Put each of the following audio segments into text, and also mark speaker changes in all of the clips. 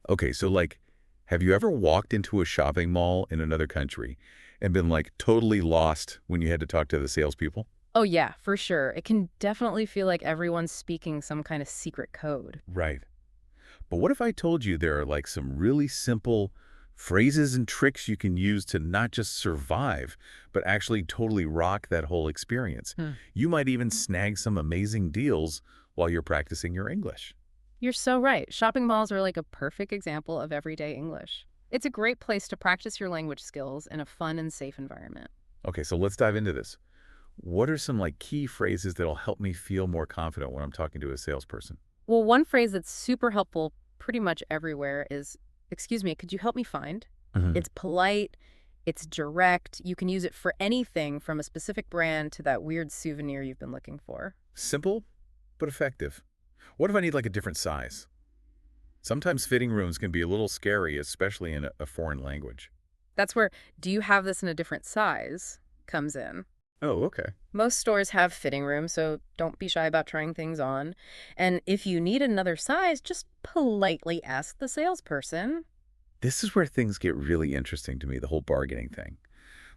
Speaker 1: Okay, so like, have you ever walked into a shopping mall in another country and been like totally lost when you had to talk to the salespeople?
Speaker 2: Oh yeah, for sure. It can definitely feel like everyone's speaking some kind of secret code.
Speaker 1: Right. But what if I told you there are like some really simple phrases and tricks you can use to not just survive, but actually totally rock that whole experience?
Speaker 2: Hmm.
Speaker 1: You might even snag some amazing deals while you're practicing your English.
Speaker 2: You're so right. Shopping malls are like a perfect example of everyday English. It's a great place to practice your language skills in a fun and safe environment.
Speaker 1: Okay, so let's dive into this. What are some like key phrases that'll help me feel more confident when I'm talking to a salesperson?
Speaker 2: Well, one phrase that's super helpful pretty much everywhere is, "Excuse me, could you help me find?"
Speaker 1: Mhm.
Speaker 2: It's polite, it's direct. You can use it for anything from a specific brand to that weird souvenir you've been looking for.
Speaker 1: Simple, but effective. What if I need like a different size? Sometimes fitting rooms can be a little scary, especially in a foreign language.
Speaker 2: That's where "do you have this in a different size" comes in.
Speaker 1: Oh, okay.
Speaker 2: Most stores have fitting rooms, so don't be shy about trying things on. And if you need another size, just politely ask the salesperson.
Speaker 1: This is where things get really interesting to me, the whole bargaining thing.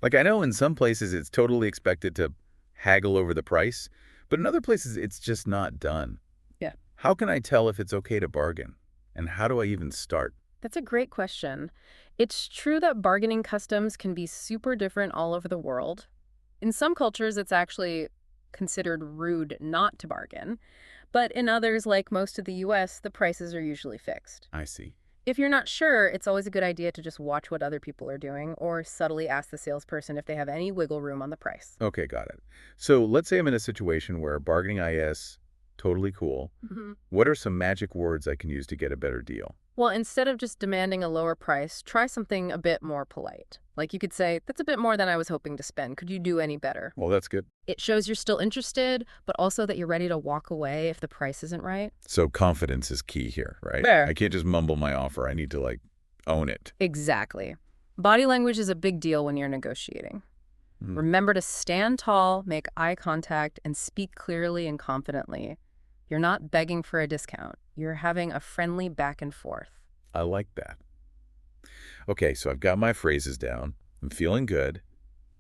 Speaker 1: Like, I know in some places it's totally expected to haggle over the price, but in other places it's just not done.
Speaker 2: Yeah.
Speaker 1: How can I tell if it's okay to bargain? And how do I even start?
Speaker 2: That's a great question. It's true that bargaining customs can be super different all over the world. In some cultures, it's actually considered rude not to bargain. But in others, like most of the US, the prices are usually fixed.
Speaker 1: I see.
Speaker 2: If you're not sure, it's always a good idea to just watch what other people are doing or subtly ask the salesperson if they have any wiggle room on the price.
Speaker 1: Okay, got it. So let's say I'm in a situation where bargaining IS, totally cool.
Speaker 2: Mhm.
Speaker 1: What are some magic words I can use to get a better deal?
Speaker 2: Well, instead of just demanding a lower price, try something a bit more polite. Like you could say, "That's a bit more than I was hoping to spend. Could you do any better?"
Speaker 1: Well, that's good.
Speaker 2: It shows you're still interested, but also that you're ready to walk away if the price isn't right.
Speaker 1: So confidence is key here, right? I
Speaker 2: Fair.
Speaker 1: can't just mumble my offer. I need to like own it.
Speaker 2: Exactly. Body language is a big deal when you're negotiating.
Speaker 1: Hmm,
Speaker 2: Remember to stand tall, make eye contact, and speak clearly and confidently. You're not begging for a discount. You're having a friendly back and forth.
Speaker 1: I like that. Okay, so I've got my phrases down. I'm feeling good.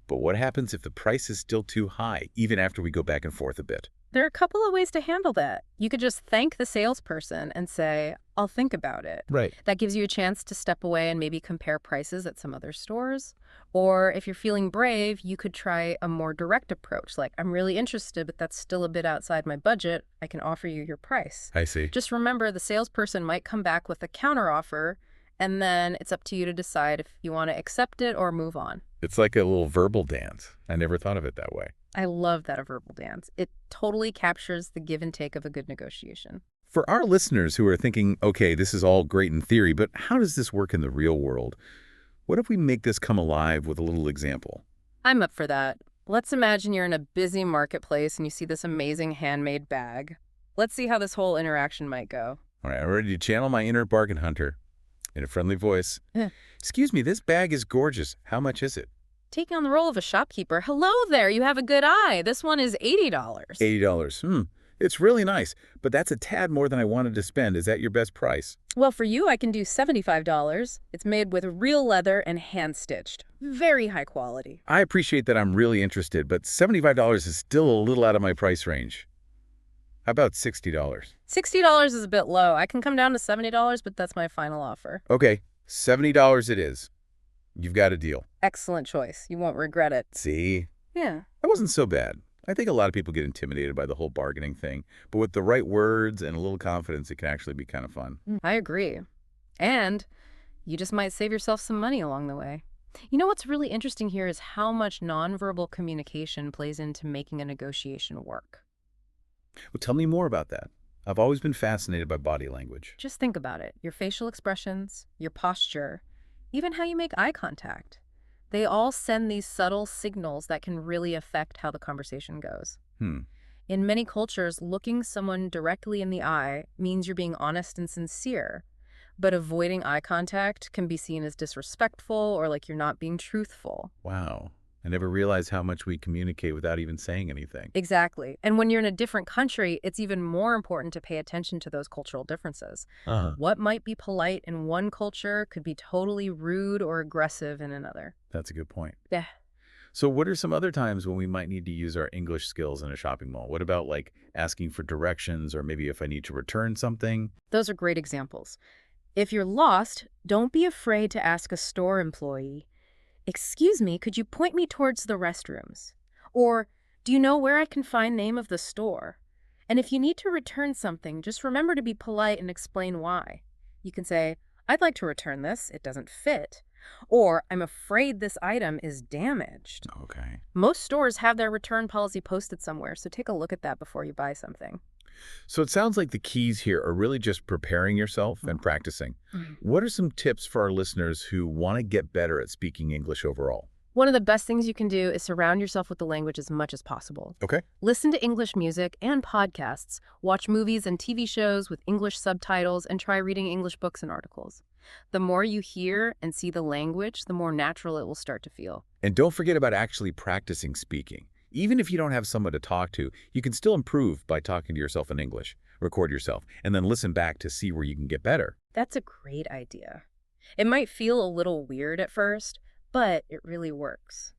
Speaker 1: But what happens if the price is still too high, even after we go back and forth a bit?
Speaker 2: There are a couple of ways to handle that. You could just thank the salesperson and say, "I'll think about it."
Speaker 1: Right.
Speaker 2: That gives you a chance to step away and maybe compare prices at some other stores. Or if you're feeling brave, you could try a more direct approach, like, "I'm really interested, but that's still a bit outside my budget. I can offer you your price."
Speaker 1: I see.
Speaker 2: Just remember the salesperson might come back with a counteroffer, and then it's up to you to decide if you want to accept it or move on.
Speaker 1: It's like a little verbal dance. I never thought of it that way.
Speaker 2: I love that a verbal dance. It totally captures the give and take of a good negotiation.
Speaker 1: For our listeners who are thinking, okay, this is all great in theory, but how does this work in the real world? What if we make this come alive with a little example?
Speaker 2: I'm up for that. Let's imagine you're in a busy marketplace and you see this amazing handmade bag. Let's see how this whole interaction might go.
Speaker 1: All right, I'm ready to channel my inner bargain hunter in a friendly voice.
Speaker 2: Eh.
Speaker 1: Excuse me, this bag is gorgeous. How much is it?
Speaker 2: Taking on the role of a shopkeeper. "Hello there, you have a good eye. This one is $80."
Speaker 1: $80. It's really nice, but that's a tad more than I wanted to spend. Is that your best price?
Speaker 2: Well, for you, I can do $75. It's made with real leather and hand-stitched. Very high quality.
Speaker 1: I appreciate that I'm really interested, but $75 is still a little out of my price range. How about $60?
Speaker 2: $60 is a bit low. I can come down to $70, but that's my final offer.
Speaker 1: Okay, $70 it is. You've got a deal.
Speaker 2: Excellent choice. You won't regret it.
Speaker 1: See?
Speaker 2: Yeah.
Speaker 1: That wasn't so bad. I think a lot of people get intimidated by the whole bargaining thing, but with the right words and a little confidence, it can actually be kind of fun.
Speaker 2: I agree. And you just might save yourself some money along the way. You know what's really interesting here is how much nonverbal communication plays into making a negotiation work.
Speaker 1: Well, tell me more about that. I've always been fascinated by body language.
Speaker 2: Just think about it. Your facial expressions, your posture, even how you make eye contact. They all send these subtle signals that can really affect how the conversation goes.
Speaker 1: Hmm.
Speaker 2: In many cultures, looking someone directly in the eye means you're being honest and sincere, but avoiding eye contact can be seen as disrespectful or like you're not being truthful.
Speaker 1: Wow. I never realized how much we communicate without even saying anything.
Speaker 2: Exactly. And when you're in a different country, it's even more important to pay attention to those cultural differences.
Speaker 1: Uh-huh.
Speaker 2: What might be polite in one culture could be totally rude or aggressive in another.
Speaker 1: That's a good point.
Speaker 2: Yeah.
Speaker 1: So what are some other times when we might need to use our English skills in a shopping mall? What about like asking for directions or maybe if I need to return something?
Speaker 2: Those are great examples. If you're lost, don't be afraid to ask a store employee, "Excuse me, could you point me towards the restrooms?" Or, "Do you know where I can find name of the store?" And if you need to return something, just remember to be polite and explain why. You can say, "I'd like to return this. It doesn't fit." Or, "I'm afraid this item is damaged."
Speaker 1: Okay.
Speaker 2: Most stores have their return policy posted somewhere, so take a look at that before you buy something.
Speaker 1: So it sounds like the keys here are really just preparing yourself and practicing.
Speaker 2: Mhm.
Speaker 1: What are some tips for our listeners who want to get better at speaking English overall?
Speaker 2: One of the best things you can do is surround yourself with the language as much as possible.
Speaker 1: Okay.
Speaker 2: Listen to English music and podcasts, watch movies and TV shows with English subtitles, and try reading English books and articles. The more you hear and see the language, the more natural it will start to feel.
Speaker 1: And don't forget about actually practicing speaking. Even if you don't have someone to talk to, you can still improve by talking to yourself in English. Record yourself, and then listen back to see where you can get better.
Speaker 2: That's a great idea. It might feel a little weird at first, but it really works.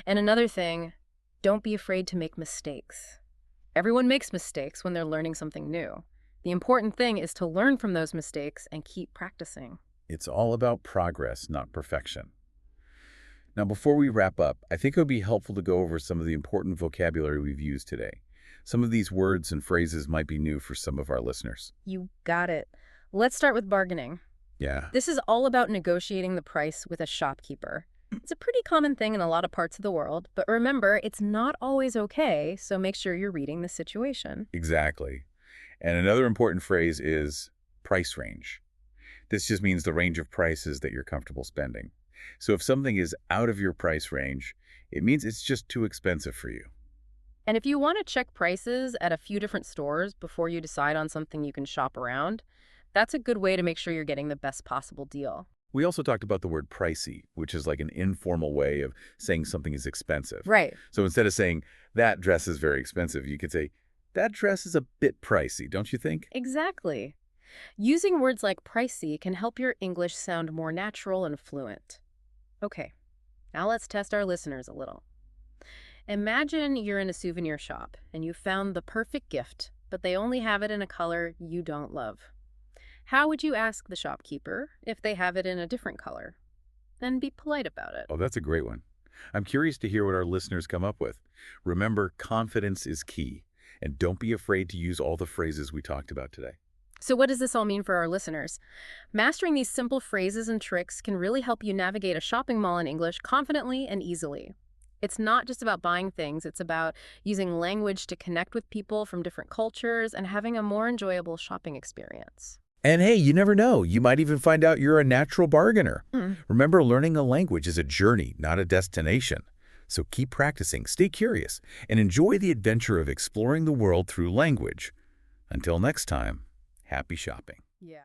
Speaker 2: And another thing, don't be afraid to make mistakes. Everyone makes mistakes when they're learning something new. The important thing is to learn from those mistakes and keep practicing.
Speaker 1: It's all about progress, not perfection. Now, before we wrap up, I think it would be helpful to go over some of the important vocabulary we've used today. Some of these words and phrases might be new for some of our listeners.
Speaker 2: You got it. Let's start with bargaining.
Speaker 1: Yeah,
Speaker 2: This is all about negotiating the price with a shopkeeper. It's a pretty common thing in a lot of parts of the world, but remember, it's not always okay, so make sure you're reading the situation.
Speaker 1: exactly. And another important phrase is price range. This just means the range of prices that you're comfortable spending. So if something is out of your price range, it means it's just too expensive for you.
Speaker 2: And if you want to check prices at a few different stores before you decide on something you can shop around, that's a good way to make sure you're getting the best possible deal.
Speaker 1: We also talked about the word pricey, which is like an informal way of saying something is expensive.
Speaker 2: Right.
Speaker 1: So instead of saying, that dress is very expensive, you could say, that dress is a bit pricey, don't you think?
Speaker 2: Exactly. Using words like pricey can help your English sound more natural and fluent. Okay, now let's test our listeners a little. Imagine you're in a souvenir shop and you found the perfect gift, but they only have it in a color you don't love. How would you ask the shopkeeper if they have it in a different color? Then be polite about it.
Speaker 1: Oh, that's a great one. I'm curious to hear what our listeners come up with. Remember, confidence is key, and don't be afraid to use all the phrases we talked about today.
Speaker 2: So what does this all mean for our listeners? Mastering these simple phrases and tricks can really help you navigate a shopping mall in English confidently and easily. It's not just about buying things, it's about using language to connect with people from different cultures and having a more enjoyable shopping experience.
Speaker 1: And hey, you never know. You might even find out you're a natural bargainer.
Speaker 2: Mm.
Speaker 1: Remember, learning a language is a journey, not a destination. So keep practicing, stay curious, and enjoy the adventure of exploring the world through language. Until next time, happy shopping.
Speaker 2: Yeah.